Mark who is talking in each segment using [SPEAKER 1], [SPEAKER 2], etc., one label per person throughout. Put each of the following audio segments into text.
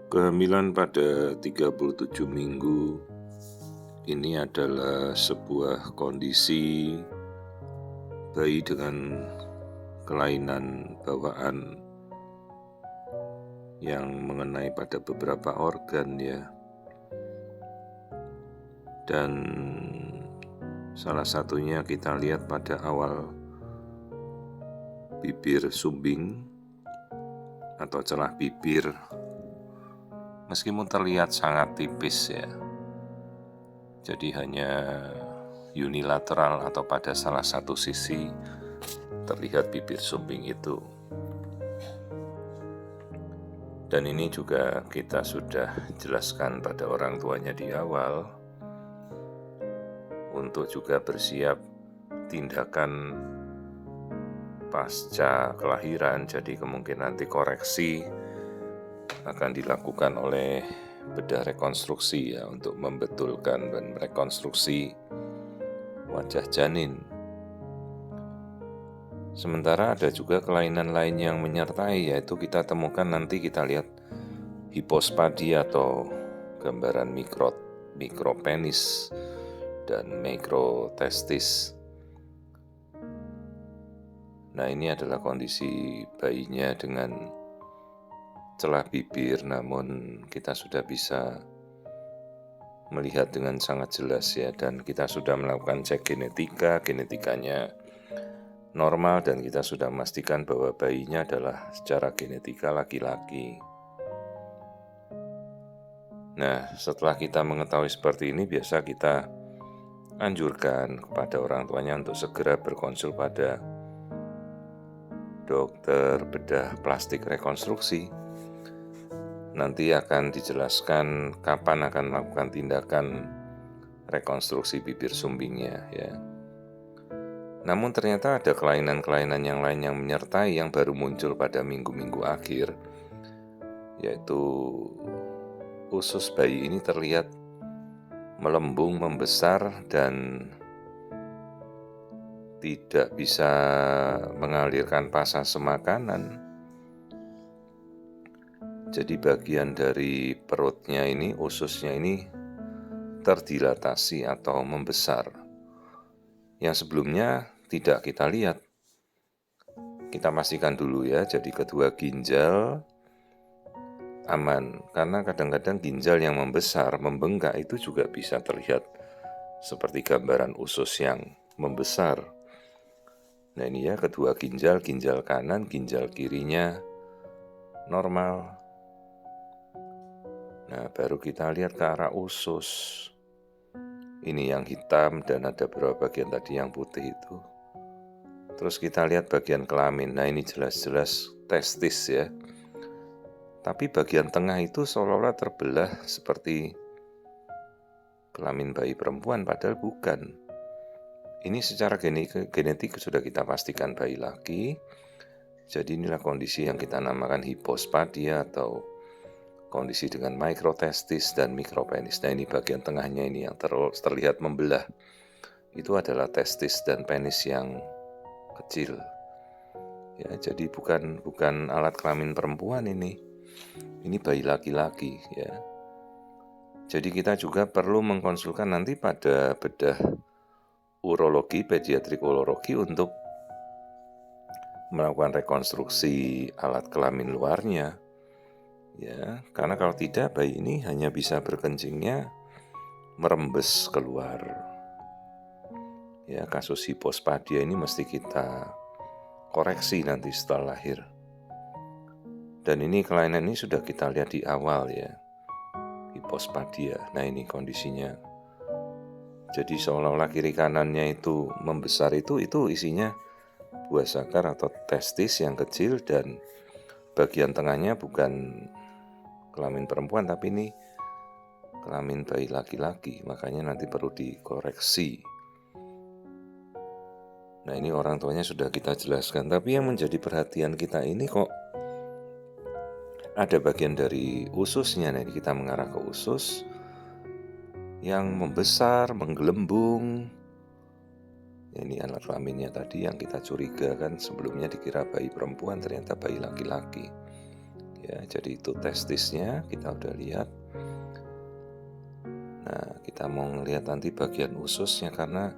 [SPEAKER 1] Kehamilan pada 37 minggu ini adalah sebuah kondisi bayi dengan kelainan bawaan yang mengenai pada beberapa organ ya. Dan salah satunya kita lihat pada awal bibir sumbing atau celah bibir. Meskipun terlihat sangat tipis ya, jadi hanya unilateral atau pada salah satu sisi terlihat bibir sumbing itu. Dan ini juga kita sudah jelaskan pada orang tuanya di awal untuk juga bersiap tindakan pasca kelahiran, jadi kemungkinan nanti koreksi akan dilakukan oleh bedah rekonstruksi ya, untuk membetulkan dan merekonstruksi wajah janin. Sementara ada juga kelainan lain yang menyertai, yaitu kita temukan nanti kita lihat hipospadia atau gambaran mikropenis dan mikrotestis. Nah, ini adalah kondisi bayinya dengan celah bibir, namun kita sudah bisa melihat dengan sangat jelas ya, dan kita sudah melakukan cek genetikanya normal, dan kita sudah memastikan bahwa bayinya adalah secara genetika laki-laki. Nah, setelah kita mengetahui seperti ini, biasa kita anjurkan kepada orang tuanya untuk segera berkonsul pada dokter bedah plastik rekonstruksi. Nanti akan dijelaskan kapan akan melakukan tindakan rekonstruksi bibir sumbingnya ya. Namun ternyata ada kelainan-kelainan yang lain yang menyertai yang baru muncul pada minggu-minggu akhir, yaitu usus bayi ini terlihat melembung, membesar, dan tidak bisa mengalirkan pasase makanan. Jadi bagian dari perutnya ini, ususnya ini terdilatasi atau membesar, yang sebelumnya tidak kita lihat. Kita pastikan dulu ya, jadi kedua ginjal aman, karena kadang-kadang ginjal yang membesar, membengkak itu juga bisa terlihat seperti gambaran usus yang membesar. Nah ini ya, kedua ginjal kanan, ginjal kirinya normal. Nah, baru kita lihat ke arah usus. Ini yang hitam dan ada beberapa bagian tadi yang putih itu. Terus kita lihat bagian kelamin. Nah, ini jelas-jelas testis ya. Tapi bagian tengah itu seolah-olah terbelah seperti kelamin bayi perempuan, padahal bukan. Ini secara genetik sudah kita pastikan bayi laki. Jadi inilah kondisi yang kita namakan hipospadia atau kondisi dengan mikrotestis dan mikropenis. Nah, ini bagian tengahnya ini yang terlihat membelah. Itu adalah testis dan penis yang kecil. Ya, jadi bukan alat kelamin perempuan ini. Ini bayi laki-laki ya. Jadi kita juga perlu mengkonsulkan nanti pada bedah urologi, pediatrik urologi untuk melakukan rekonstruksi alat kelamin luarnya. Ya, karena kalau tidak bayi ini hanya bisa berkencingnya merembes keluar. Ya, kasus hipospadia ini mesti kita koreksi nanti setelah lahir. Dan ini kelainan ini sudah kita lihat di awal ya, hipospadia. Nah ini kondisinya. Jadi seolah-olah kiri kanannya itu membesar, itu isinya buah zakar atau testis yang kecil, dan bagian tengahnya bukan kelamin perempuan tapi ini kelamin bayi laki-laki, makanya nanti perlu dikoreksi. Nah ini orang tuanya sudah kita jelaskan, tapi yang menjadi perhatian kita ini kok ada bagian dari ususnya. Nah ini kita mengarah ke usus yang membesar, menggelembung. Ini alat kelaminnya tadi yang kita curiga kan, sebelumnya dikira bayi perempuan, ternyata bayi laki-laki. ya. Jadi itu testisnya kita udah lihat. Nah, kita mau ngelihat nanti bagian ususnya karena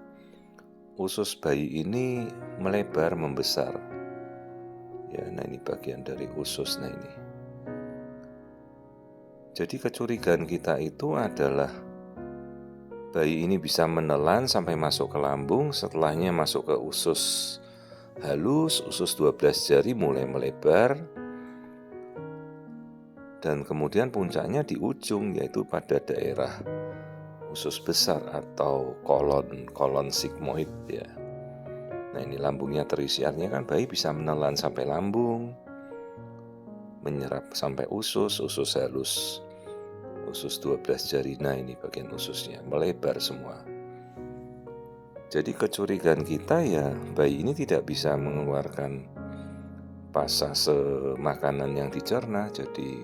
[SPEAKER 1] usus bayi ini melebar membesar. Ya, nah ini bagian dari usus. Nah ini. Jadi kecurigaan kita itu adalah bayi ini bisa menelan sampai masuk ke lambung, setelahnya masuk ke usus halus, usus 12 jari mulai melebar, dan kemudian puncaknya di ujung, yaitu pada daerah usus besar atau kolon sigmoid ya. Nah ini lambungnya terisi, artinya kan bayi bisa menelan sampai lambung, menyerap sampai usus halus, usus 12 jari. Nah ini bagian ususnya melebar semua. Jadi kecurigaan kita ya bayi ini tidak bisa mengeluarkan pasase makanan yang dicerna. Jadi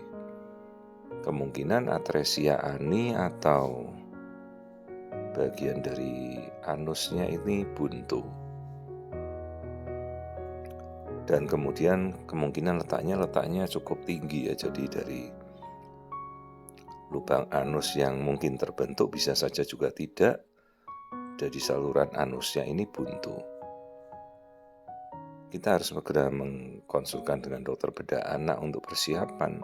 [SPEAKER 1] kemungkinan atresia ani atau bagian dari anusnya ini buntu. Dan kemudian kemungkinan letaknya cukup tinggi ya. Jadi dari lubang anus yang mungkin terbentuk bisa saja juga tidak. Jadi saluran anusnya ini buntu. Kita harus segera mengkonsulkan dengan dokter bedah anak untuk persiapan.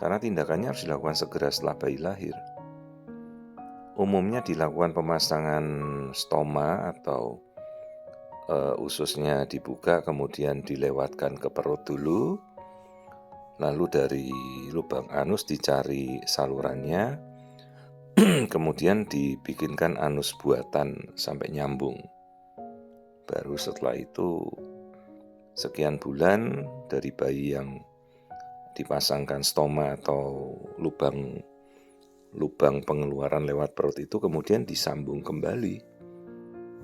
[SPEAKER 1] Karena tindakannya harus dilakukan segera setelah bayi lahir. Umumnya dilakukan pemasangan stoma atau ususnya dibuka kemudian dilewatkan ke perut dulu. Lalu dari lubang anus dicari salurannya, kemudian dibikinkan anus buatan sampai nyambung. Baru setelah itu sekian bulan dari bayi yang dipasangkan stoma atau lubang pengeluaran lewat perut itu kemudian disambung kembali.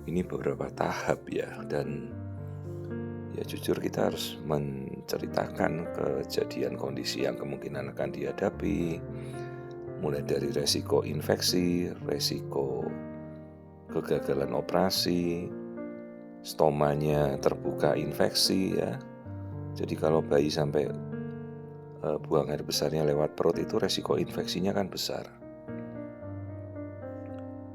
[SPEAKER 1] Ini beberapa tahap ya, dan ya jujur kita harus menceritakan kejadian kondisi yang kemungkinan akan dihadapi, mulai dari resiko infeksi, resiko kegagalan operasi, stomanya terbuka infeksi ya. Jadi kalau bayi sampai buang air besarnya lewat perut itu resiko infeksinya kan besar.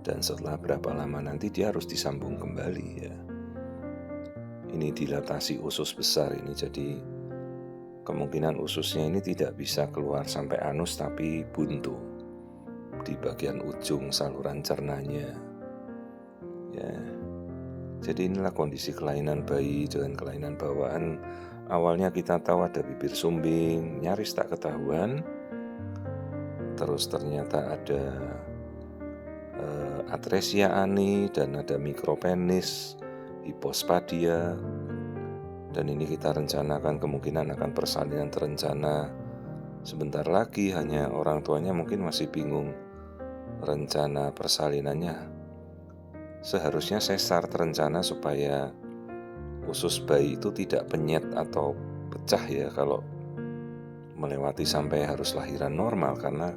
[SPEAKER 1] Dan setelah berapa lama nanti dia harus disambung kembali ya. Ini dilatasi usus besar ini, jadi kemungkinan ususnya ini tidak bisa keluar sampai anus tapi buntu di bagian ujung saluran cernanya. Ya. Jadi inilah kondisi kelainan bayi dengan kelainan bawaan. Awalnya kita tahu ada bibir sumbing, nyaris tak ketahuan. Terus ternyata ada atresia ani dan ada mikropenis, hipospadia. Dan ini kita rencanakan kemungkinan akan persalinan terencana sebentar lagi, hanya orang tuanya mungkin masih bingung rencana persalinannya. Seharusnya sesar terencana supaya usus bayi itu tidak penyet atau pecah ya kalau melewati sampai harus lahiran normal, karena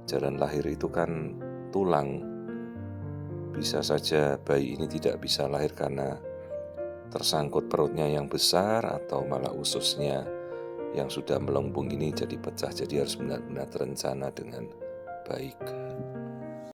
[SPEAKER 1] jalan lahir itu kan tulang. Bisa saja bayi ini tidak bisa lahir karena tersangkut perutnya yang besar atau malah ususnya yang sudah melengkung ini jadi pecah. Jadi harus benar-benar terencana dengan baik.